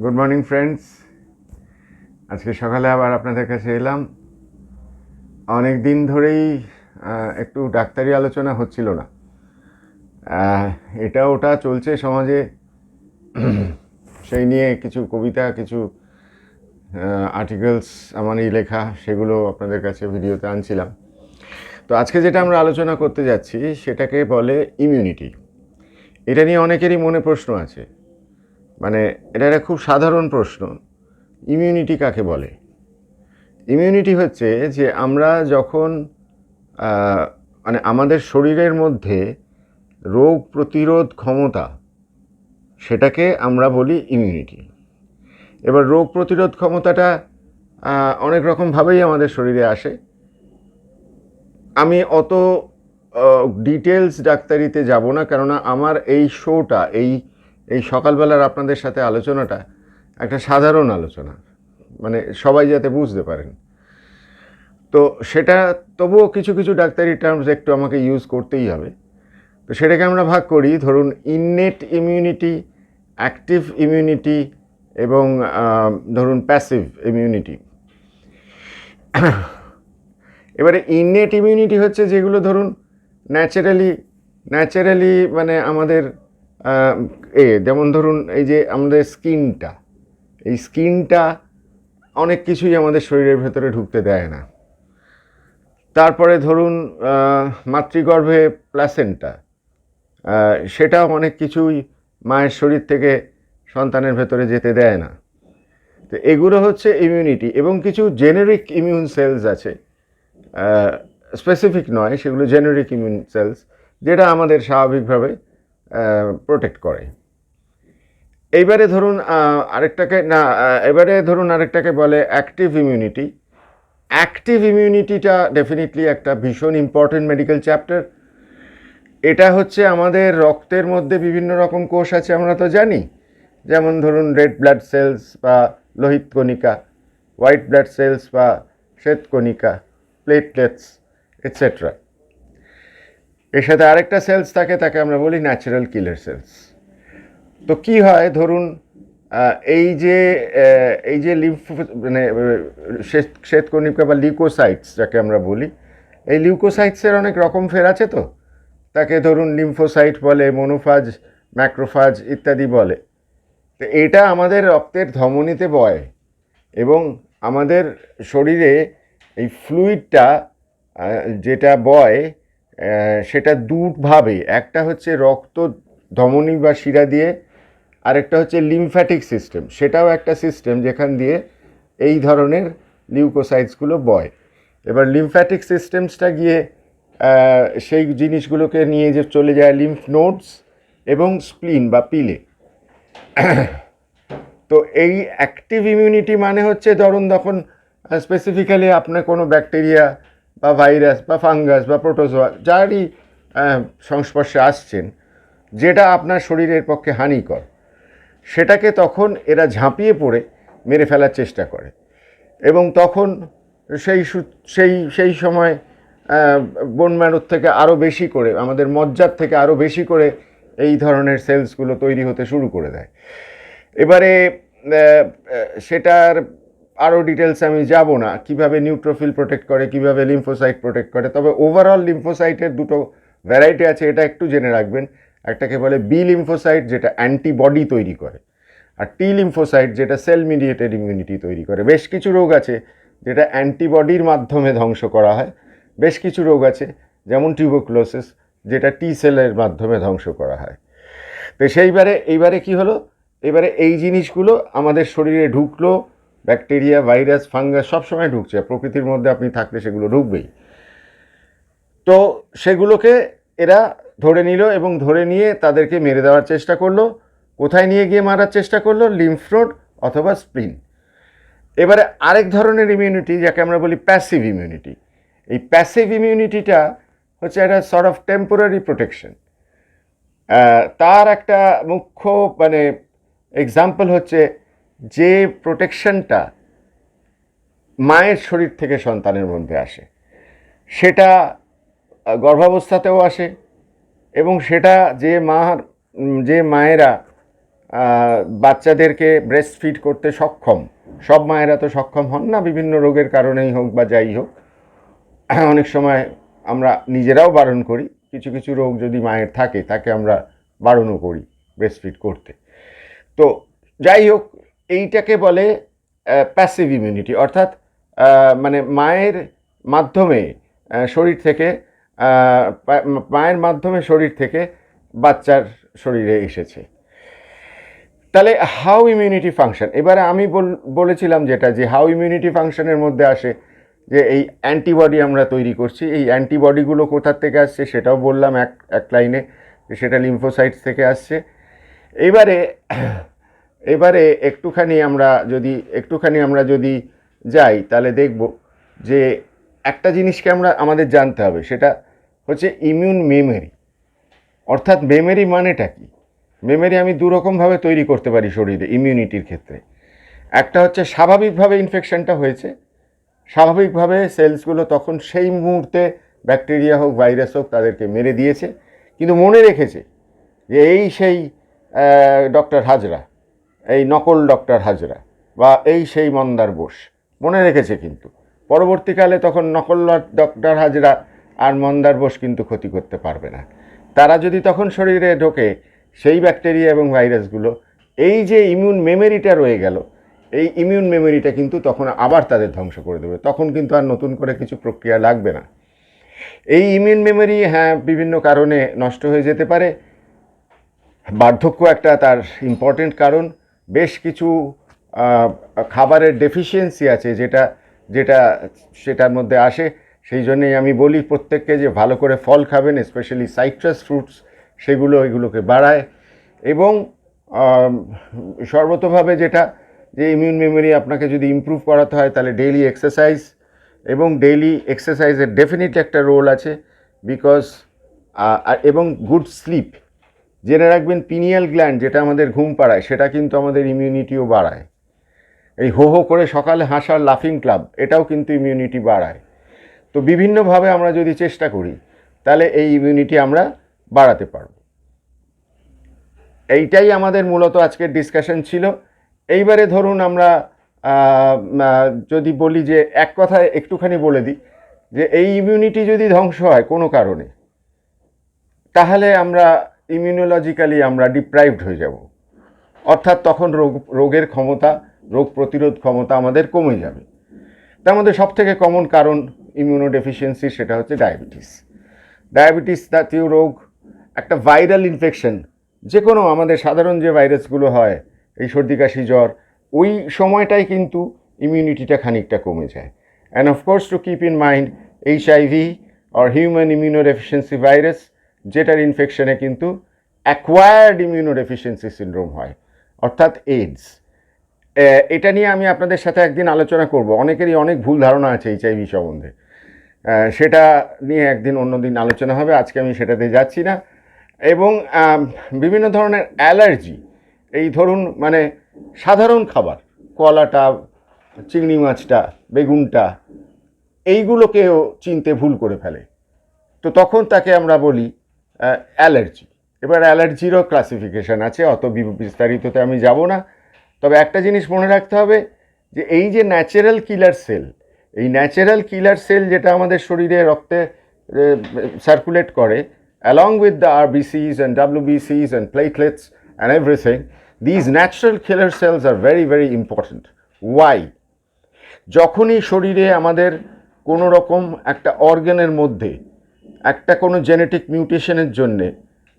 Good morning friends. আজকে সকালে আবার আপনাদের কাছে এলাম। অনেক দিন ধরেই একটু ডাক্তারি আলোচনা হচ্ছিল না। এটা ওটা চলছে সমাজে, সেই নিয়ে কিছু কবিতা, কিছু আর্টিকেলস আমারই লেখা, সেগুলো আপনাদের কাছে ভিডিওতে আনছিলাম। তো আজকে যেটা আমরা আলোচনা করতে যাচ্ছি সেটাকে বলে ইমিউনিটি। এটা নিয়ে অনেকেরই মনে প্রশ্ন আছে, মানে এটা একটা খুব সাধারণ প্রশ্ন, ইমিউনিটি কাকে বলে। ইমিউনিটি হচ্ছে যে আমরা যখন মানে আমাদের শরীরের মধ্যে রোগ প্রতিরোধ ক্ষমতা, সেটাকে আমরা বলি ইমিউনিটি। এবার রোগ প্রতিরোধ ক্ষমতাটা অনেক রকমভাবেই আমাদের শরীরে আসে। আমি অত ডিটেলস ডাক্তারিতে যাব না, কেননা আমার এই শোটা, এই সকালবেলার আপনাদের সাথে আলোচনাটা একটা সাধারণ আলোচনা, মানে সবাই যাতে বুঝতে পারেন। তো সেটা তবুও কিছু কিছু ডাক্তারি টার্মস একটু আমাকে ইউজ করতেই হবে। তো সেটাকে আমরা ভাগ করি, ধরুন ইননেট ইমিউনিটি, অ্যাক্টিভ ইমিউনিটি এবং ধরুন প্যাসিভ ইমিউনিটি। এবারে ইননেট ইমিউনিটি হচ্ছে যেগুলো ধরুন ন্যাচারালি মানে আমাদের যেমন ধরুন এই যে আমাদের এই স্কিনটা অনেক কিছুই আমাদের শরীরের ভেতরে ঢুকতে দেয় না। তারপরে ধরুন মাতৃগর্ভে প্লাসেন্টা, সেটাও অনেক কিছুই মায়ের শরীর থেকে সন্তানের ভেতরে যেতে দেয় না। তো এগুলো হচ্ছে ইমিউনিটি। এবং কিছু জেনেরিক ইমিউন সেলস আছে, স্পেসিফিক নয়, সেগুলো জেনেরিক ইমিউন সেলস, যেটা আমাদের স্বাভাবিকভাবে প্রোটেক্ট করে। এইবারে ধরুন আরেকটাকে বলে অ্যাক্টিভ ইমিউনিটি। অ্যাক্টিভ ইমিউনিটিটা ডেফিনেটলি একটা ভীষণ ইম্পর্টেন্ট মেডিকেল চ্যাপ্টার। এটা হচ্ছে আমাদের রক্তের মধ্যে বিভিন্ন রকম কোষ আছে, আমরা তো জানি, যেমন ধরুন রেড ব্লাড সেলস বা লোহিত কণিকা, হোয়াইট ব্লাড সেলস বা শ্বেত কণিকা, প্লেটলেটস এটসেট্রা। এর সাথে আরেকটা সেলস থাকে, তাকে আমরা বলি ন্যাচারাল কিলার সেলস। তো কি হয়, ধরুন এই যে মানে শ্বেতকণিকা বা লিউকোসাইটস যাকে আমরা বলি, এই লিউকোসাইটসের অনেক রকম ফের আছে। তো তাকে ধরুন লিম্ফোসাইট বলে, মোনোফাজ, ম্যাক্রোফাজ ইত্যাদি বলে। তো এটা আমাদের রক্তের ধমনীতে বয় এবং আমাদের শরীরে এই ফ্লুইডটা যেটা বয় সেটা দুভাবে, একটা হচ্ছে রক্ত ধমনী বা শিরা দিয়ে, আরেকটা হচ্ছে লিমফ্যাটিক সিস্টেম, সেটাও একটা সিস্টেম যেখান দিয়ে এই ধরনের লিউকোসাইটসগুলো বয়। এবার লিমফ্যাটিক সিস্টেমসটা গিয়ে সেই জিনিসগুলোকে নিয়ে যে চলে যায় লিম্ফ নোডস এবং স্প্লিন বা পিলে। তো এই অ্যাক্টিভ ইমিউনিটি মানে হচ্ছে ধরুন তখন স্পেসিফিক্যালি আপনার কোনো ব্যাকটেরিয়া বা ভাইরাস বা ফাঙ্গাস বা প্রোটোজোয়া যারই সংস্পর্শে আসছেন, যেটা আপনার শরীরের পক্ষে হানিকর, সেটাকে তখন এরা ঝাঁপিয়ে পড়ে মেরে ফেলার চেষ্টা করে। এবং তখন সেই সেই সেই সময় বোন ম্যারোর থেকে আরও বেশি করে, আমাদের মজ্জার থেকে আরও বেশি করে এই ধরনের সেলসগুলো তৈরি হতে শুরু করে দেয়। এবারে সেটার আরও ডিটেলস আমি যাব না, কিভাবে নিউট্রোফিল প্রোটেক্ট করে, কিভাবে লিম্ফোসাইট প্রোটেক্ট করে। তবে ওভারঅল লিম্ফোসাইটের দুটো ভ্যারাইটি আছে, এটা একটু জেনে রাখবেন। একটাকে বলে বি লিম্ফোসাইট, যেটা অ্যান্টিবডি তৈরি করে, আর টি লিম্ফোসাইট যেটা সেল মিডিয়েটেড ইমিউনিটি তৈরি করে। বেশ কিছু রোগ আছে যেটা অ্যান্টিবডির মাধ্যমে ধ্বংস করা হয়, বেশ কিছু রোগ আছে যেমন টিউবারকুলোসিস, যেটা টি সেলের মাধ্যমে ধ্বংস করা হয়। তো এইবারে কি হলো, এবারে এই জিনিসগুলো আমাদের শরীরে ঢুকলো, ব্যাকটেরিয়া, ভাইরাস, ফাঙ্গাস সবসময় ঢুকছে, প্রকৃতির মধ্যে আপনি থাকলে সেগুলো ঢুকবেই। তো সেগুলোকে এরা ধরে নিল এবং ধরে নিয়ে তাদেরকে মেরে দেওয়ার চেষ্টা করলো। কোথায় নিয়ে গিয়ে মারার চেষ্টা করলো? লিম্ফ নোড অথবা স্প্লিন। এবারে আরেক ধরনের ইমিউনিটি যাকে আমরা বলি প্যাসিভ ইমিউনিটি। এই প্যাসিভ ইমিউনিটিটা হচ্ছে একটা সর্ট অফ টেম্পোরারি প্রোটেকশন। তার একটা মুখ্য মানে এক্সাম্পল হচ্ছে যে প্রোটেকশনটা মায়ের শরীর থেকে সন্তানের মধ্যে আসে, সেটা গর্ভাবস্থাতেও আসে এবং সেটা যে মায়েরা বাচ্চাদেরকে ব্রেস্ট ফিড করতে সক্ষম, সব মায়েরা তো সক্ষম হন না, বিভিন্ন রোগের কারণেই হোক বা যাই হোক, অনেক সময় আমরা নিজেরাও বারণ করি, কিছু কিছু রোগ যদি মায়ের থাকে তাকে আমরা বারণও করি ব্রেস্ট ফিড করতে। তো যাই হোক, এইটাকে বলে প্যাসিভ ইমিউনিটি, অর্থাৎ মানে মায়ের মাধ্যমে শরীর থেকে মায়ের মাধ্যমে শরীর থেকে বাচ্চার শরীরে এসেছে। তাহলে হাউ ইমিউনিটি ফাংশন, এবারে আমি বলেছিলাম যেটা, যে হাউ ইমিউনিটি ফাংশনের মধ্যে আসে যে এই অ্যান্টিবডি আমরা তৈরি করছি, এই অ্যান্টিবডিগুলো কোথার থেকে আসছে সেটাও বললাম এক লাইনে, সেটা লিম্ফোসাইটস থেকে আসছে। এবারে একটুখানি আমরা যদি যাই তাহলে দেখব যে একটা জিনিসকে আমাদের জানতে হবে, সেটা হচ্ছে ইমিউন মেমোরি। অর্থাৎ মেমোরি মানেটা কি? মেমোরি আমি দুরকমভাবে তৈরি করতে পারি শরীরে ইমিউনিটির ক্ষেত্রে। একটা হচ্ছে স্বাভাবিকভাবে ইনফেকশনটা হয়েছে, স্বাভাবিকভাবে সেলসগুলো তখন সেই মুহূর্তে ব্যাকটেরিয়া হোক ভাইরাস হোক তাদেরকে মেরে দিয়েছে, কিন্তু মনে রেখেছে যে এই সেই ডক্টর হাজরা, এই নকল ডক্টর হাজরা, বা এই সেই মন্দার বোস, মনে রেখেছে। কিন্তু পরবর্তীকালে তখন নকল ডক্টর হাজরা আর মন্দার বোস কিন্তু ক্ষতি করতে পারবে না। তারা যদি তখন শরীরে ঢোকে, সেই ব্যাকটেরিয়া এবং ভাইরাসগুলো, এই যে ইমিউন মেমোরিটা রয়ে গেল, এই ইমিউন মেমোরিটা কিন্তু তখন আবার তাদের ধ্বংস করে দেবে। তখন কিন্তু আর নতুন করে কিছু প্রক্রিয়া লাগবে না। এই ইমিউন মেমোরি বিভিন্ন কারণে নষ্ট হয়ে যেতে পারে। বার্ধক্য একটা তার ইম্পর্টেন্ট কারণ। বেশ কিছু খাবারের ডেফিসিয়েন্সি আছে যেটা সেটার মধ্যে আসে। সেই জন্যেই আমি বলি প্রত্যেককে যে ভালো করে ফল খাবেন, স্পেশালি সাইট্রাস ফ্রুটস, এগুলোকে বাড়ায়। এবং সর্বতোভাবে যেটা, যে ইমিউন মেমোরি আপনাকে যদি ইমপ্রুভ করাতে হয় তাহলে ডেইলি এক্সারসাইজ, এবং ডেইলি এক্সারসাইজের ডেফিনেটলি একটা রোল আছে, বিকজ এবং গুড স্লিপ। জেনে রাখবেন পিনিয়াল গ্ল্যান্ড যেটা আমাদের ঘুম পাড়ায়, সেটা কিন্তু আমাদের ইমিউনিটিও বাড়ায়। এই হো হো করে সকালে হাসার লাফিং ক্লাব, এটাও কিন্তু ইমিউনিটি বাড়ায়। তো বিভিন্নভাবে আমরা যদি চেষ্টা করি তাহলে এই ইমিউনিটি আমরা বাড়াতে পারব। এইটাই আমাদের মূলত আজকের ডিসকাশন ছিল। এইবারে ধরুন আমরা যদি বলি যে, এক কথায় একটুখানি বলে দিই যে এই ইমিউনিটি যদি ধ্বংস হয় কোনো কারণে, তাহলে আমরা ইমিউনোলজিক্যালি আমরা ডিপ্রাইভড হয়ে যাব। অর্থাৎ তখন রোগের ক্ষমতা, রোগ প্রতিরোধ ক্ষমতা আমাদের কমে যাবে। তার মধ্যে সবথেকে কমন কারণ ইমিউনোডেফিসিয়েন্সি, সেটা হচ্ছে ডায়াবেটিস জাতীয় রোগ, একটা ভাইরাল ইনফেকশন, যে কোনো আমাদের সাধারণ যে ভাইরাসগুলো হয়, এই সর্দি কাশি জ্বর, ওই সময়টাই কিন্তু ইমিউনিটিটা খানিকটা কমে যায়। And of course to keep in mind HIV or human immunodeficiency virus, যেটার ইনফেকশনে কিন্তু অ্যাকোয়ার্ড ইমিউনোডেফিসিয়েন্সি সিনড্রোম হয়, অর্থাৎ এইডস। এটা নিয়ে আমি আপনাদের সাথে একদিন আলোচনা করব। অনেকেরই অনেক ভুল ধারণা আছে HIV সম্বন্ধে, সেটা নিয়ে একদিন অন্যদিন আলোচনা হবে, আজকে আমি সেটাতে যাচ্ছি না। এবং বিভিন্ন ধরনের অ্যালার্জি, এই ধরুন মানে সাধারণ খাবার, কলাটা, চিংড়ি মাছটা, বেগুনটা, এইগুলোকেও চিনতে ভুল করে ফেলে। তো তখন তাকে আমরা বলি অ্যালার্জি। এবার অ্যালার্জিরও ক্লাসিফিকেশান আছে, অত বিস্তারিততে আমি যাব না। তবে একটা জিনিস মনে রাখতে হবে যে এই যে ন্যাচারাল কিলার সেল, এই ন্যাচারাল কিলার সেল যেটা আমাদের শরীরে রক্তে সার্কুলেট করে, along with the RBCs and WBCs and platelets and everything, these natural killer cells are very, very important. Why? যখনই শরীরে আমাদের কোনো রকম একটা অর্গানের মধ্যে একটা কোনো জেনেটিক মিউটেশনের জন্যে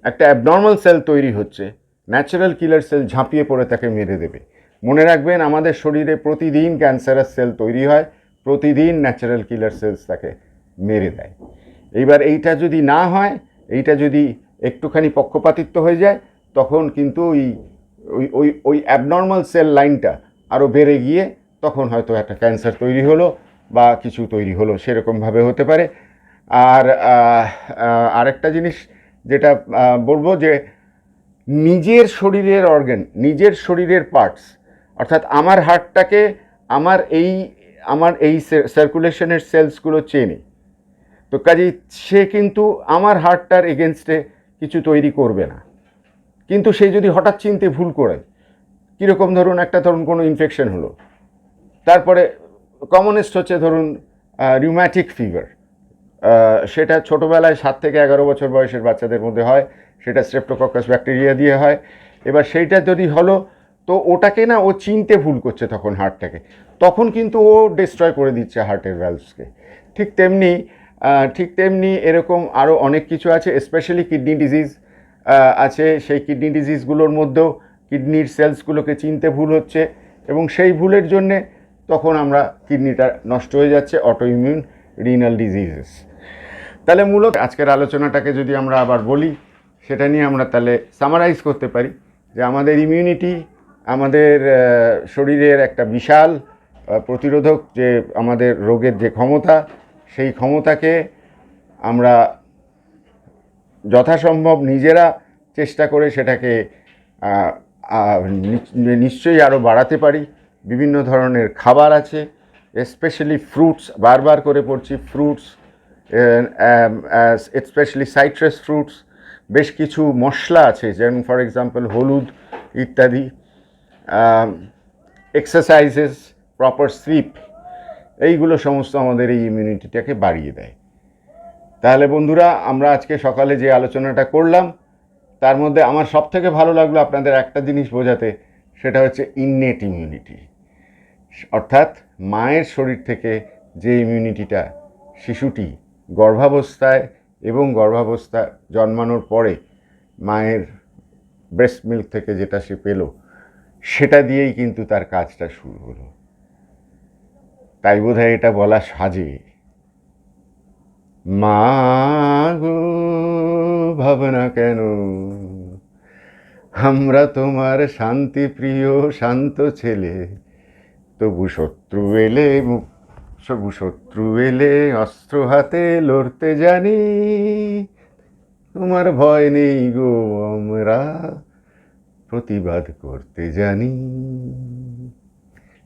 একটা অ্যাবনর্মাল সেল তৈরি হচ্ছে, ন্যাচারাল কিলার সেল ঝাঁপিয়ে পড়ে তাকে মেরে দেবে। মনে রাখবেন, আমাদের শরীরে প্রতিদিন ক্যান্সারাস সেল তৈরি হয়, প্রতিদিন ন্যাচারাল কিলার সেলস তাকে মেরে দেয়। এইবার এইটা যদি না হয়, এইটা যদি একটুখানি পক্ষপাতিত্ব হয়ে যায়, তখন কিন্তু ওই অ্যাবনর্মাল সেল লাইনটা আরও বেড়ে গিয়ে তখন হয়তো একটা ক্যান্সার তৈরি হলো বা কিছু তৈরি হলো, সেরকমভাবে হতে পারে। আর আরেকটা জিনিস যেটা বলবো, যে নিজের শরীরের অর্গান, নিজের শরীরের পার্টস, অর্থাৎ আমার হার্টটাকে আমার এই সার্কুলেশনের সেলসগুলো চেনে। তো কাজেই সে কিন্তু আমার হার্টটার এগেনস্টে কিছু তৈরি করবে না। কিন্তু সে যদি হঠাৎ চিনতে ভুল করে, কীরকম ধরুন কোনো ইনফেকশন হলো, তারপরে কমনেস্ট হচ্ছে ধরুন রিউম্যাটিক ফিভার, সেটা ছোটোবেলায় 7 থেকে 11 বছর বয়সের বাচ্চাদের মধ্যে হয়, সেটা স্ট্রেপ্টোকক্কাস ব্যাকটেরিয়া দিয়ে হয়। এবার সেইটা যদি হলো, তো ওটাকে না ও চিনতে ভুল করছে তখন হার্টটাকে, তখন কিন্তু ও ডিস্ট্রয় করে দিচ্ছে হার্টের ভ্যালভসকে। ঠিক তেমনি এরকম আরও অনেক কিছু আছে, স্পেশালি কিডনি ডিজিজ আছে। সেই কিডনি ডিজিজগুলোর মধ্যেও কিডনির সেলসগুলোকে চিনতে ভুল হচ্ছে, এবং সেই ভুলের জন্যে তখন আমরা কিডনিটা নষ্ট হয়ে যাচ্ছে, অটো ইমিউন রিনাল ডিজিজেস। তাহলে মূলত আজকের আলোচনাটাকে যদি আমরা আবার বলি, সেটা নিয়ে আমরা তাহলে সামারাইজ করতে পারি যে আমাদের ইমিউনিটি আমাদের শরীরের একটা বিশাল প্রতিরোধক, যে আমাদের রোগের যে ক্ষমতা, সেই ক্ষমতাকে আমরা যথাসম্ভব নিজেরা চেষ্টা করে সেটাকে নিশ্চয়ই আরও বাড়াতে পারি। বিভিন্ন ধরনের খাবার আছে, স্পেশালি ফ্রুটস, বারবার করে পড়ছি ফ্রুটস, স্পেশালি সাইট্রাস ফ্রুটস, বেশ কিছু মশলা আছে, যেমন ফর এক্সাম্পল হলুদ ইত্যাদি, এক্সারসাইজেস, প্রপার স্লিপ, এইগুলো সমস্ত আমাদের এই ইমিউনিটিটাকে বাড়িয়ে দেয়। তাহলে বন্ধুরা, আমরা আজকে সকালে যে আলোচনাটা করলাম, তার মধ্যে আমার সবথেকে ভালো লাগলো আপনাদের একটা জিনিস বোঝাতে, সেটা হচ্ছে ইননেট ইমিউনিটি, অর্থাৎ মায়ের শরীর থেকে যে ইমিউনিটিটা শিশুটি গর্ভাবস্থায় এবং গর্ভাবস্থা জন্মানোর পরে মায়ের ব্রেস্ট মিল্ক থেকে যেটা সে পেল, সেটা দিয়েই কিন্তু তার কাজটা শুরু হলো। তাই বোধহয় এটা বলা সাজে, মা গো ভাবনা কেন, আমরা তোমার শান্তি প্রিয় শান্ত ছেলে, তবু শত্রু এলে অস্ত্র হাতে লড়তে জানি, তোমার ভয় নেই গো, আমরা প্রতিবাদ করতে জানি।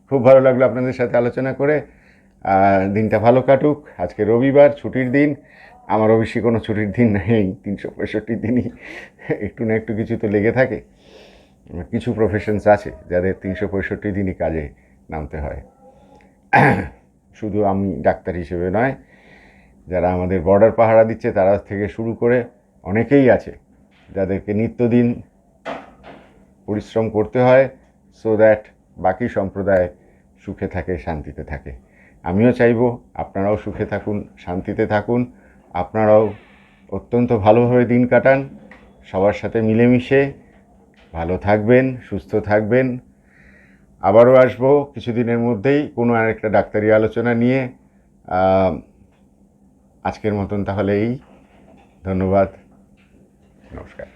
খুব ভালো লাগলো আপনাদের সাথে আলোচনা করে। দিনটা ভালো কাটুক। আজকে রবিবার, ছুটির দিন। আমার অবশ্যই কোনো ছুটির দিন নেই, 365 দিনই একটু না একটু কিছু তো লেগে থাকে। কিছু প্রফেশনস আছে যাদের 365 দিনই কাজে নামতে হয়। শুধু আমি ডাক্তার হিসেবে নয়, যারা আমাদের বর্ডার পাহারা দিচ্ছে তারা থেকে শুরু করে অনেকেই আছে যাদেরকে নিত্যদিন পরিশ্রম করতে হয়, সো দ্যাট বাকি সম্প্রদায় সুখে থাকে, শান্তিতে থাকে। আমিও চাইব আপনারাও সুখে থাকুন, শান্তিতে থাকুন, আপনারাও অত্যন্ত ভালোভাবে দিন কাটান, সবার সাথে মিলেমিশে ভালো থাকবেন, সুস্থ থাকবেন। আবারও আসবো কিছুদিনের মধ্যেই কোনো আরেকটা ডাক্তারি আলোচনা নিয়ে। আজকের মতন তাহলে এই, ধন্যবাদ, নমস্কার।